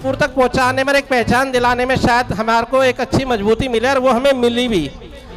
दूर तक पहुंचाने में, एक पहचान दिलाने में शायद हमारे को एक अच्छी मजबूती मिले, और वो हमें मिली भी।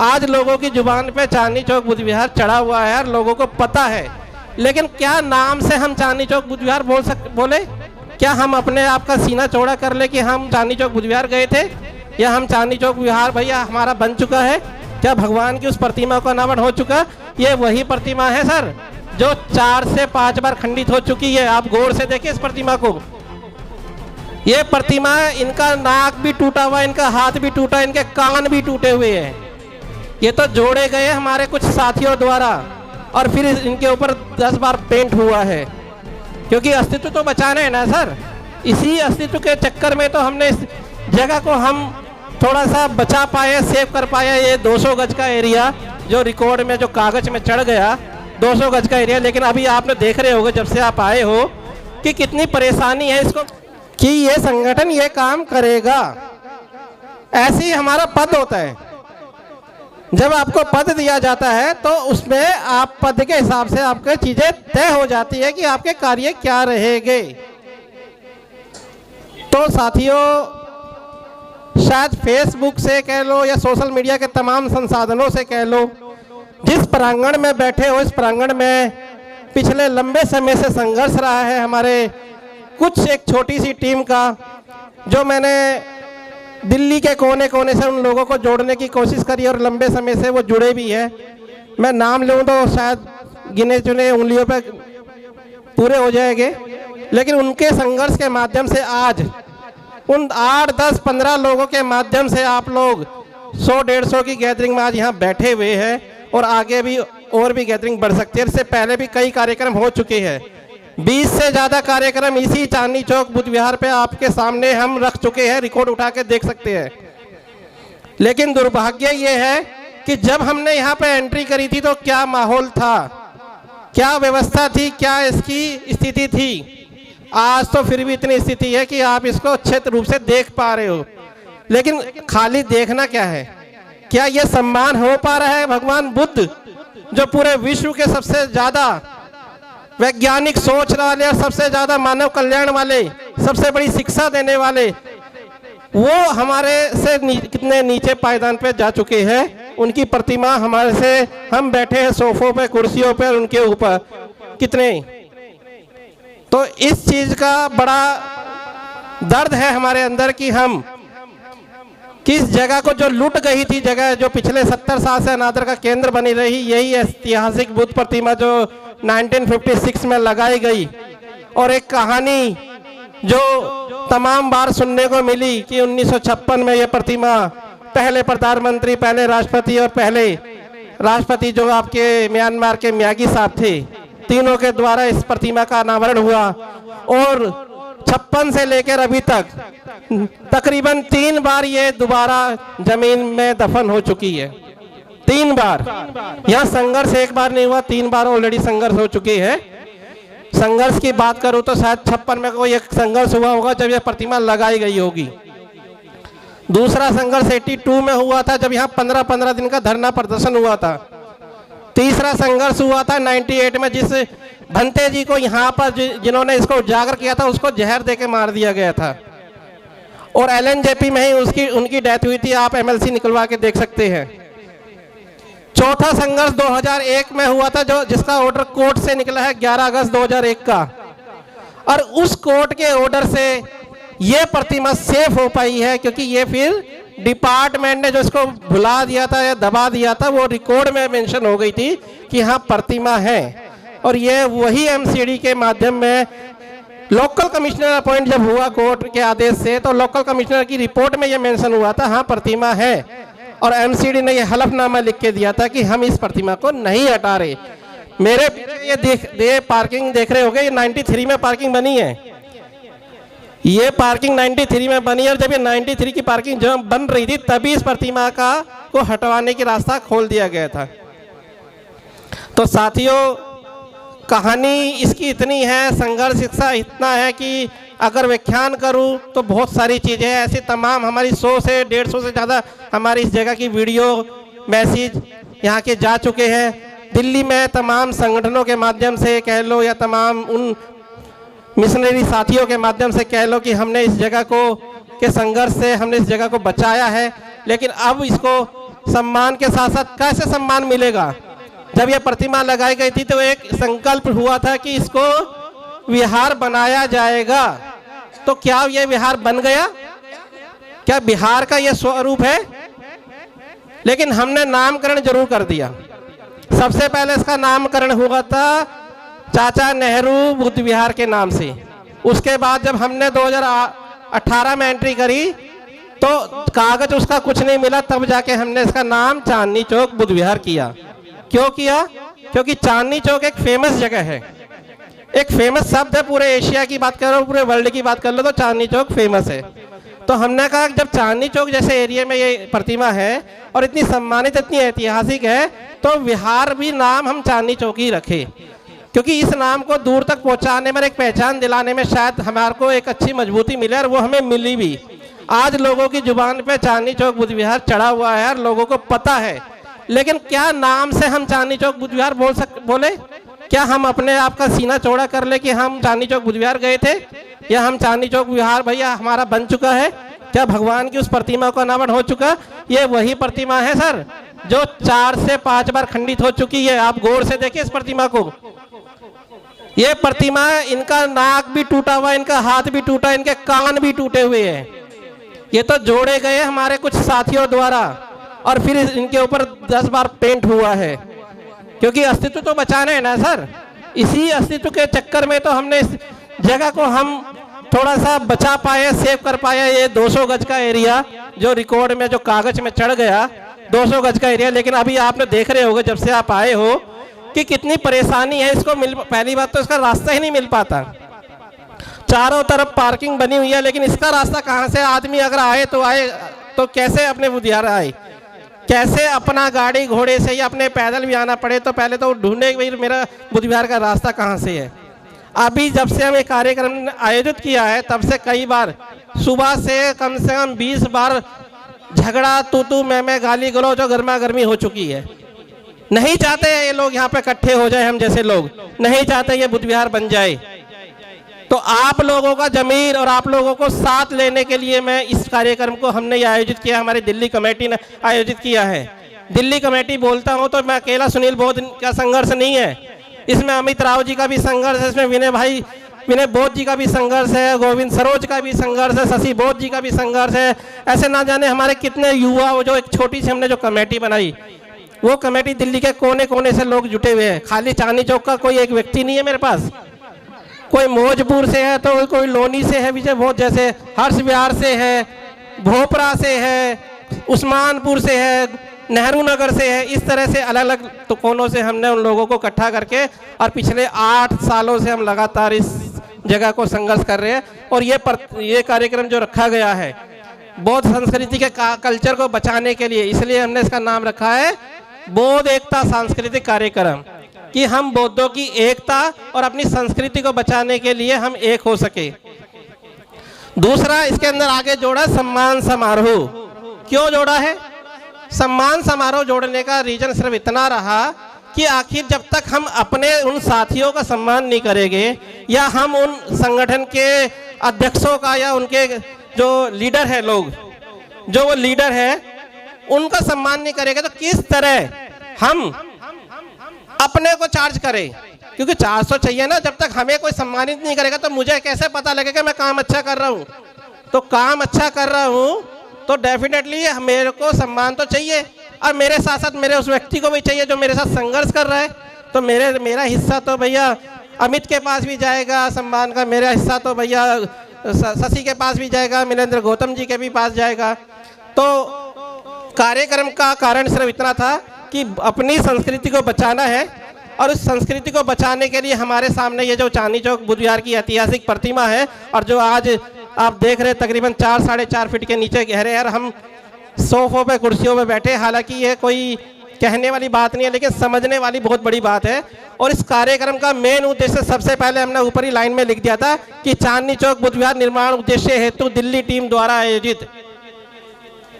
आज लोगों की जुबान पे चांदनी चौक बुद्ध विहार चढ़ा हुआ है और लोगों को पता है, लेकिन क्या नाम से हम चांदनी चौक बुद्ध विहार बोले? क्या हम अपने आप का सीना चौड़ा कर ले कि हम चांदनी चौक बुद्ध विहार गए थे, या हम चांदनी चौक विहार भैया हमारा बन चुका है? क्या भगवान की उस प्रतिमा का अनावरण हो चुका? ये वही प्रतिमा है सर जो 4 से 5 बार खंडित हो चुकी है। आप गौर से देखिए इस प्रतिमा को। ये प्रतिमा, इनका नाक भी टूटा हुआ, इनका हाथ भी टूटा, इनके कान भी टूटे हुए हैं। ये तो जोड़े गए हमारे कुछ साथियों द्वारा, और फिर इनके ऊपर 10 बार पेंट हुआ है, क्योंकि अस्तित्व तो बचाना है ना सर। इसी अस्तित्व के चक्कर में तो हमने इस जगह को हम थोड़ा सा बचा पाए, सेव कर पाए। ये 200 गज का एरिया जो रिकॉर्ड में, जो कागज में चढ़ गया, 200 गज का एरिया, लेकिन अभी आपने देख रहे होगे जब से आप आए हो कि कितनी परेशानी है इसको, कि ये संगठन ये काम करेगा। ऐसे ही हमारा पद होता है, जब आपको पद दिया जाता है तो उसमें आप पद के हिसाब से आपके चीजें तय हो जाती है कि आपके कार्य क्या रहेंगे। तो साथियों, शायद फेसबुक से कह लो या सोशल मीडिया के तमाम संसाधनों से कह लो, जिस प्रांगण में बैठे हो, इस प्रांगण में पिछले लंबे समय से संघर्ष रहा है हमारे कुछ एक छोटी सी टीम का, जो मैंने दिल्ली के कोने कोने से उन लोगों को जोड़ने की कोशिश करी और लंबे समय से वो जुड़े भी हैं। मैं नाम लूँ तो शायद गिने चुने उंगलियों पर पूरे हो जाएंगे, लेकिन उनके संघर्ष के माध्यम से आज उन 8, 10, 15 लोगों के माध्यम से आप लोग 100-150 की गैदरिंग में आज यहाँ बैठे हुए हैं, और आगे भी और भी गैदरिंग बढ़ सकती है। इससे पहले भी कई कार्यक्रम हो चुके हैं। 20 से ज़्यादा कार्यक्रम इसी चांदनी चौक बुद्ध विहार पे आपके सामने हम रख चुके हैं, रिकॉर्ड उठा के देख सकते हैं। लेकिन दुर्भाग्य ये है कि जब हमने यहाँ पे एंट्री करी थी तो क्या माहौल था, क्या व्यवस्था थी, क्या इसकी स्थिति थी। आज तो फिर भी इतनी स्थिति है कि आप इसको अच्छे रूप से देख पा रहे हो, लेकिन खाली देखना क्या है? क्या ये सम्मान हो पा रहा है भगवान बुद्ध, जो पूरे विश्व के सबसे ज़्यादा वैज्ञानिक सोच वाले और सबसे ज़्यादा मानव कल्याण वाले, सबसे बड़ी शिक्षा देने वाले, वो हमारे से कितने नीचे पायदान पे जा चुके हैं। उनकी प्रतिमा हमारे से, हम बैठे हैं सोफों पे, कुर्सियों पे, और उनके ऊपर कितने। तो इस चीज का बड़ा दर्द है हमारे अंदर कि हम किस जगह को, जो लूट गई थी जगह, जो पिछले 70 साल से अनादर का केंद्र बनी रही, यही ऐतिहासिक बुद्ध प्रतिमा जो 1956 में लगाई गई, और एक कहानी जो तमाम बार सुनने को मिली कि 1956 में यह प्रतिमा, पहले प्रधानमंत्री, पहले राष्ट्रपति और पहले राष्ट्रपति जो आपके म्यांमार के म्यागी साहब थे, तीनों के द्वारा इस प्रतिमा का अनावरण हुआ, और 56 से लेकर अभी तक तकरीबन 3 बार ये दोबारा जमीन में दफन हो चुकी है। 3 बार। यहाँ संघर्ष एक बार नहीं हुआ, 3 बार ऑलरेडी संघर्ष हो चुके हैं। संघर्ष की बात करूं तो शायद 56 में कोई एक संघर्ष हुआ होगा जब यह प्रतिमा लगाई गई होगी। दूसरा संघर्ष 82 में हुआ था, जब यहाँ 15-15 दिन का धरना प्रदर्शन हुआ था। तीसरा संघर्ष हुआ था 98 में, जिस भंते जी को यहाँ पर जिन्होंने इसको उजागर किया था, उसको जहर देके मार दिया गया था, और LNJP में ही उनकी डेथ हुई थी। आप MLC निकलवा के देख सकते हैं। चौथा संघर्ष 2001 में हुआ था, जो जिसका ऑर्डर कोर्ट से निकला है 11 अगस्त 2001 का, और उस कोर्ट के ऑर्डर से ये प्रतिमा सेफ हो पाई है, क्योंकि ये फिर डिपार्टमेंट ने जो इसको भुला दिया था या दबा दिया था, वो रिकॉर्ड में मेंशन हो गई थी कि हाँ प्रतिमा है। और ये वही MCD के माध्यम में लोकल कमिश्नर अपॉइंट जब हुआ कोर्ट के आदेश से, तो लोकल कमिश्नर की रिपोर्ट में ये मेंशन हुआ था हाँ प्रतिमा है, और MCD ने ये हलफनामा लिख के दिया था कि हम इस प्रतिमा को नहीं हटा रहे। मेरे ये पार्किंग देख रहे होगे, ये 93 में पार्किंग बनी है। ये पार्किंग 93 में बनी, और जब ये 93 की पार्किंग जब बन रही थी, तभी इस प्रतिमा को हटवाने की रास्ता खोल दिया गया था। तो साथियों, कहानी इसकी इतनी है, संघर्ष इसका इतना है कि अगर व्याख्यान करूं तो बहुत सारी चीज़ें हैं ऐसी। तमाम हमारी 100 से 150 से ज़्यादा हमारी इस जगह की वीडियो मैसेज यहाँ के जा चुके हैं। दिल्ली में तमाम संगठनों के माध्यम से कह लो, या तमाम उन मिशनरी साथियों के माध्यम से कह लो कि हमने इस जगह को के संघर्ष से हमने इस जगह को बचाया है, लेकिन अब इसको सम्मान के साथ साथ कैसे सम्मान मिलेगा। जब ये प्रतिमा लगाई गई थी तो एक संकल्प हुआ था कि इसको विहार बनाया जाएगा। तो क्या ये विहार बन गया? क्या बिहार का ये स्वरूप है? लेकिन हमने नामकरण जरूर कर दिया। सबसे पहले इसका नामकरण हुआ था चाचा नेहरू बुद्ध विहार के नाम से। उसके बाद जब हमने 2018 में एंट्री करी तो कागज उसका कुछ नहीं मिला, तब जाके हमने इसका नाम चांदनी चौक बुद्ध विहार किया। क्यों किया? क्योंकि चांदनी चौक एक फेमस जगह है, एक फेमस शब्द है। पूरे एशिया की बात कर लो, पूरे वर्ल्ड की बात कर लो तो चांदनी चौक फेमस है। तो हमने कहा जब चांदनी चौक जैसे एरिया में ये प्रतिमा है और इतनी सम्मानित, इतनी ऐतिहासिक है, तो विहार भी नाम हम चांदनी चौक ही रखे, क्योंकि इस नाम को दूर तक पहुंचाने में, एक पहचान दिलाने में शायद हमारे को एक अच्छी मजबूती मिले, और वो हमें मिली भी। आज लोगों की जुबान पे चांदनी चौक बुद्ध विहार चढ़ा हुआ है और लोगों को पता है। लेकिन क्या नाम से हम चांदनी चौक बुद्ध विहार बोले? क्या हम अपने आप का सीना चौड़ा कर ले कि हम चांदनी चौक बुद्ध विहार गए थे, या हम चांदनी चौक विहार भैया हमारा बन चुका है? क्या भगवान की उस प्रतिमा का अनावरण हो चुका? ये वही प्रतिमा है सर जो 4 से 5 बार खंडित हो चुकी है। आप गौर से देखिए इस प्रतिमा को। ये प्रतिमा, इनका नाक भी टूटा हुआ, इनका हाथ भी टूटा, इनके कान भी टूटे हुए हैं। ये तो जोड़े गए हमारे कुछ साथियों द्वारा, और फिर इनके ऊपर 10 बार पेंट हुआ है, क्योंकि अस्तित्व तो बचाना है ना सर। इसी अस्तित्व के चक्कर में तो हमने इस जगह को हम थोड़ा सा बचा पाए, सेव कर पाए। ये 200 गज का एरिया जो रिकॉर्ड में, जो कागज में चढ़ गया, 200 गज का एरिया। लेकिन अभी आपने देख रहे होगे जब से आप आए हो कि कितनी परेशानी है इसको पहली बात तो इसका रास्ता ही नहीं मिल पाता। चारों तरफ पार्किंग बनी हुई है, लेकिन इसका रास्ता कहाँ से? आदमी अगर आए तो कैसे अपने बुद्ध विहार आए? कैसे अपना गाड़ी घोड़े से या अपने पैदल भी आना पड़े तो पहले तो ढूंढे भाई मेरा बुद्ध विहार का रास्ता कहाँ से है। अभी जब से हम एक कार्यक्रम आयोजित किया है तब से कई बार सुबह से कम 20 बार झगड़ा, तू मैं गाली गलौज और गर्मा गर्मी हो चुकी है। नहीं चाहते ये लोग यहाँ पे इकट्ठे हो जाए, हम जैसे लोग नहीं चाहते ये बुद्ध विहार बन जाए। तो आप लोगों का जमीर और आप लोगों को साथ लेने के लिए मैं इस कार्यक्रम को हमने ये आयोजित किया, हमारी दिल्ली कमेटी ने आयोजित किया है। दिल्ली कमेटी बोलता हूँ तो मैं अकेला सुनील बोध का संघर्ष नहीं है, इसमें अमित राव जी का भी संघर्ष है, इसमें विनय बोध जी का भी संघर्ष है, गोविंद सरोज का भी संघर्ष है, शशि बोध जी का भी संघर्ष है। ऐसे ना जाने हमारे कितने युवा, वो जो एक छोटी सी हमने जो कमेटी बनाई, वो कमेटी दिल्ली के कोने कोने से लोग जुटे हुए हैं। खाली चांदनी चौक का कोई एक व्यक्ति नहीं है मेरे पास। कोई मौजपुर से है तो कोई लोनी से है, विजय भोज जैसे, हर्ष विहार से है, भोपरा से है, उस्मानपुर से है, नेहरू नगर से है। इस तरह से अलग अलग तो कोनों से हमने उन लोगों को इकट्ठा करके, और पिछले 8 सालों से हम लगातार इस जगह को संघर्ष कर रहे हैं। और ये कार्यक्रम जो रखा गया है बौद्ध संस्कृति के कल्चर को बचाने के लिए, इसलिए हमने इसका नाम रखा है बौद्ध एकता सांस्कृतिक कार्यक्रम, कि हम बौद्धों की एकता और अपनी संस्कृति को बचाने के लिए हम एक हो सके। दूसरा इसके अंदर आगे जोड़ा सम्मान समारोह। क्यों जोड़ा है? सम्मान समारोह जोड़ने का रीजन सिर्फ इतना रहा कि आखिर जब तक हम अपने उन साथियों का सम्मान नहीं करेंगे, या हम उन संगठन के अध्यक्षों का या उनके जो लीडर है, लोग जो वो लीडर है उनका सम्मान नहीं करेंगे, तो किस तरह हम अपने को चार्ज करें? क्योंकि चार्ज तो चाहिए ना। जब तक हमें कोई सम्मानित नहीं करेगा तो मुझे कैसे पता लगेगा मैं काम अच्छा कर रहा हूँ? तो काम अच्छा कर रहा हूँ तो डेफिनेटली मेरे को सम्मान तो चाहिए, और मेरे साथ साथ मेरे उस व्यक्ति को भी चाहिए जो मेरे साथ संघर्ष कर रहा है। तो मेरा हिस्सा तो भैया अमित के पास भी जाएगा सम्मान का, मेरा हिस्सा तो भैया शशि के पास भी जाएगा, मिलेंद्र गौतम जी के भी पास जाएगा। तो कार्यक्रम का कारण सिर्फ इतना था कि अपनी संस्कृति को बचाना है, और उस संस्कृति को बचाने के लिए हमारे सामने ये जो चांदनी चौक बुद्ध विहार की ऐतिहासिक प्रतिमा है, और जो आज आप देख रहे हैं तकरीबन 4-4.5 फीट के नीचे गहरे हैं, और हम सोफों पे कुर्सियों पे बैठे। हालांकि ये कोई कहने वाली बात नहीं है, लेकिन समझने वाली बहुत बड़ी बात है। और इस कार्यक्रम का मेन उद्देश्य सबसे पहले हमने ऊपर ही लाइन में लिख दिया था कि चांदनी चौक बुद्ध विहार निर्माण उद्देश्य हेतु दिल्ली टीम द्वारा आयोजित।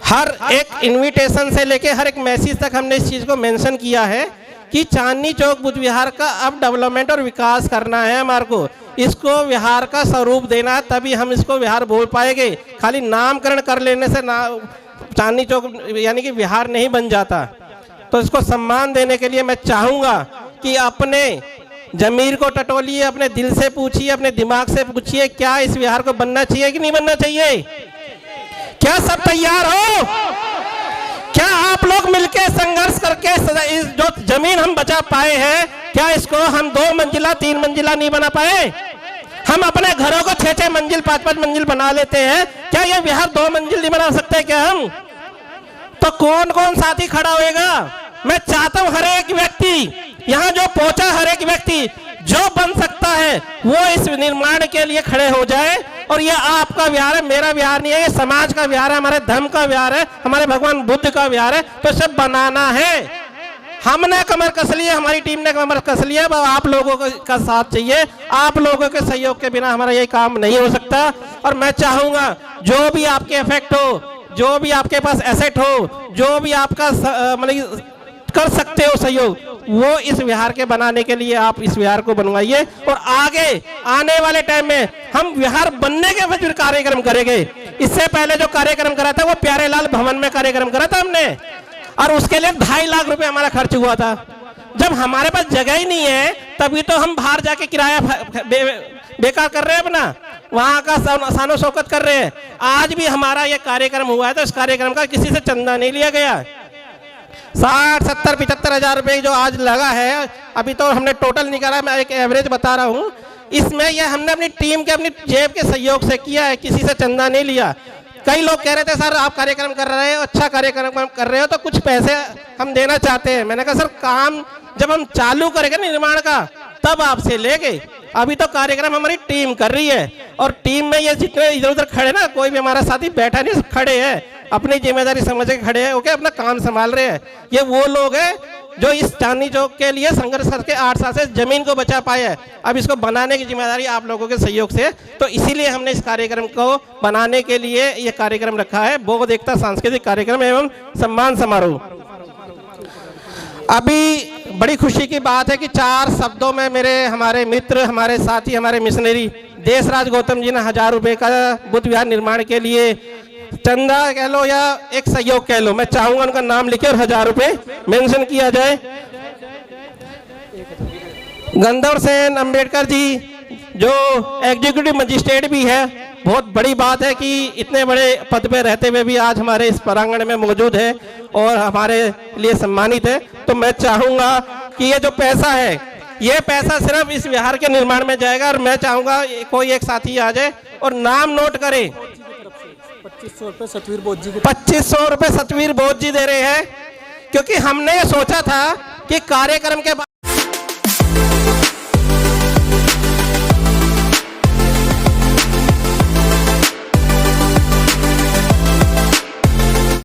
हर एक इन्विटेशन से लेके हर एक मैसेज तक हमने इस चीज़ को मेंशन किया है कि चांदनी चौक बुद्ध विहार का अब डेवलपमेंट और विकास करना है हमारे को, इसको विहार का स्वरूप देना है, तभी हम इसको विहार बोल पाएंगे। खाली नामकरण कर लेने से ना चांदनी चौक यानी कि विहार नहीं बन जाता। तो इसको सम्मान देने के लिए मैं चाहूँगा कि अपने जमीर को टटोलिए, अपने दिल से पूछिए, अपने दिमाग से पूछिए, क्या इस विहार को बनना चाहिए कि नहीं बनना चाहिए? क्या सब तैयार हो? क्या आप लोग मिलकर संघर्ष करके इस जो जमीन हम बचा पाए हैं, क्या इसको हम 2 मंजिला 3 मंजिला नहीं बना पाए? हम अपने घरों को 6-6 मंजिल 5-5 मंजिल बना लेते हैं, क्या ये विहार 2 मंजिल नहीं बना सकते क्या हम? तो कौन कौन साथी खड़ा होएगा? मैं चाहता हूं हर एक व्यक्ति यहाँ जो पहुंचा, हर एक व्यक्ति जो बन सकता है वो इस निर्माण के लिए खड़े हो जाए। और ये आपका विहार है, मेरा विहार नहीं है, ये समाज का विहार है, हमारे धर्म का विहार है, हमारे भगवान बुद्ध का विहार है। तो सब बनाना है। हमने कमर कस लिया, हमारी टीम ने कमर कस लिया, आप लोगों का साथ चाहिए। आप लोगों के सहयोग के बिना हमारा ये काम नहीं हो सकता। और मैं चाहूंगा जो भी आपके इफेक्ट हो, जो भी आपके पास एसेट हो, जो भी आपका मतलब कर सकते हो सहयोग, वो इस विहार के बनाने के लिए आप इस विहार को बनवाइए। और आगे आने वाले टाइम में हम विहार बनने के बाद फिर कार्यक्रम करेंगे। इससे पहले जो कार्यक्रम करा था वो प्यारेलाल भवन में कार्यक्रम करा था हमने, और उसके लिए 2.5 लाख रुपए हमारा खर्च हुआ था। जब हमारे पास जगह ही नहीं है तभी तो हम बाहर जाके किराया बेकार कर रहे हैं, अपना वहां का सानो शौकत कर रहे हैं। आज भी हमारा ये कार्यक्रम हुआ है तो इस कार्यक्रम का किसी से चंदा नहीं लिया गया। 60, 70, 75 हजार रुपये जो आज लगा है, अभी तो हमने टोटल नहीं करा, मैं एक एवरेज बता रहा हूँ। इसमें यह हमने अपनी टीम के, अपनी जेब के सहयोग से किया है, किसी से चंदा नहीं लिया। कई लोग कह रहे थे सर आप कार्यक्रम कर रहे हो, अच्छा कार्यक्रम कर रहे हो, तो कुछ पैसे हम देना चाहते हैं। मैंने कहा सर काम जब हम चालू करेंगे निर्माण का तब आपसे लेंगे, अभी तो कार्यक्रम हमारी टीम कर रही है। और टीम में ये जितने इधर उधर खड़े ना, कोई भी हमारा साथी बैठा नहीं, खड़े हैं, अपनी जिम्मेदारी समझ के खड़े हैं, ओके, अपना काम संभाल रहे हैं। ये वो लोग हैं जो इस चांदनी चौक के लिए संघर्ष करके 8 साल से जमीन को बचा पाए हैं। अब इसको बनाने की जिम्मेदारी आप लोगों के सहयोग से, तो इसीलिए हमने इस कार्यक्रम को बनाने के लिए ये कार्यक्रम रखा है, बौद्ध एकता सांस्कृतिक कार्यक्रम एवं सम्मान समारोह। अभी बड़ी खुशी की बात है कि 4 शब्दों में मेरे हमारे मित्र, हमारे साथी, हमारे मिशनरी देशराज गौतम जी ने 1000 रुपये का बुद्ध विहार निर्माण के लिए चंदा कह लो या एक सहयोग कह लो, मैं चाहूंगा उनका नाम लिखे और 1000 रुपये मेंशन किया जाए। गंधर्व सेन अम्बेडकर जी जो एग्जीक्यूटिव मजिस्ट्रेट भी है, बहुत बड़ी बात है कि इतने बड़े पद पे रहते हुए भी आज हमारे इस प्रांगण में मौजूद है और हमारे लिए सम्मानित है। तो मैं चाहूंगा कि ये जो पैसा है, ये पैसा सिर्फ इस विहार के निर्माण में जाएगा। और मैं चाहूंगा कोई एक साथी आ जाए और नाम नोट करे। 2500 रुपये सतवीर बोध जी, 2500 रुपये सतवीर बोध जी दे रहे हैं, क्योंकि हमने ये सोचा था कि कार्यक्रम के बाद